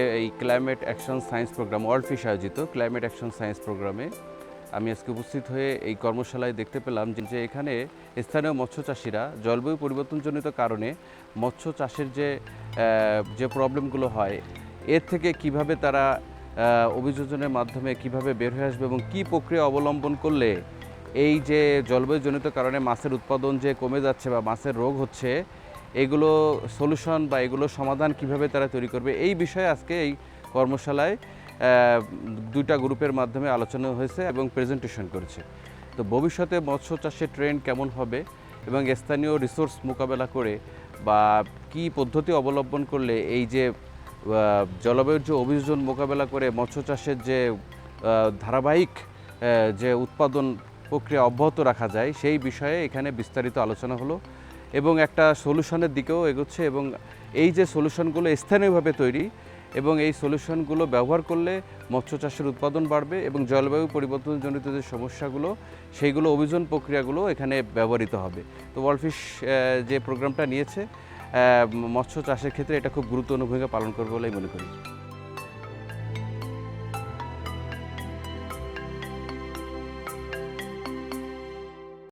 এই climate action science program world fish আয়োজিত climate action science প্রোগ্রামে আমি আজকে উপস্থিত হয়ে এই কর্মশালায় দেখতে পেলাম যে এখানে স্থানীয় মৎস্য চাষিরা জলবায়ু পরিবর্তনজনিত কারণে মৎস্য চাষের যে প্রবলেমগুলো হয় এর থেকে কিভাবে তারা অভিযোজনের মাধ্যমে কিভাবে বের হয়ে আসবে এবং কী প্রক্রিয়া অবলম্বন করলে এই যে জলবায়ুজনিত কারণে মাছের উৎপাদন যে কমে যাচ্ছে বা মাছের রোগ হচ্ছে এগুলো সলিউশন বা এগুলো সমাধান কিভাবে তারা তৈরি করবে এই বিষয়ে আজকে এই কর্মশালায় দুইটা গ্রুপের মাধ্যমে আলোচনা হয়েছে এবং প্রেজেন্টেশন করেছে। তো ভবিষ্যতে মৎস্য চাষের ট্রেন্ড কেমন হবে এবং স্থানীয় রিসোর্স মোকাবেলা করে বা কি পদ্ধতি অবলম্বন করলে এই যে জলবায়ুর যে অভিযোজন মোকাবেলা করে মৎস্য চাষের যে ধারাবাহিক যে উৎপাদন প্রক্রিয়া অব্যাহত রাখা যায় সেই বিষয়ে এখানে বিস্তারিত আলোচনা হলো এবং একটা সলিউশনের দিকেও এগোচ্ছে এবং এই যে সলিউশনগুলো স্থানীয়ভাবে তৈরি এবং এই সলিউশনগুলো ব্যবহার করলে মৎস্য চাষের উৎপাদন বাড়বে এবং জলবায়ু পরিবর্তনজনিত যে সমস্যাগুলো সেইগুলো অভিযোজন প্রক্রিয়াগুলো এখানে ব্যবহৃত হবে। তো ওয়ার্ল্ড ফিশ যে প্রোগ্রামটা নিয়েছে মৎস্য চাষের ক্ষেত্রে এটা খুব গুরুত্বপূর্ণ ভূমিকা পালন করবে বলেই মনে করি।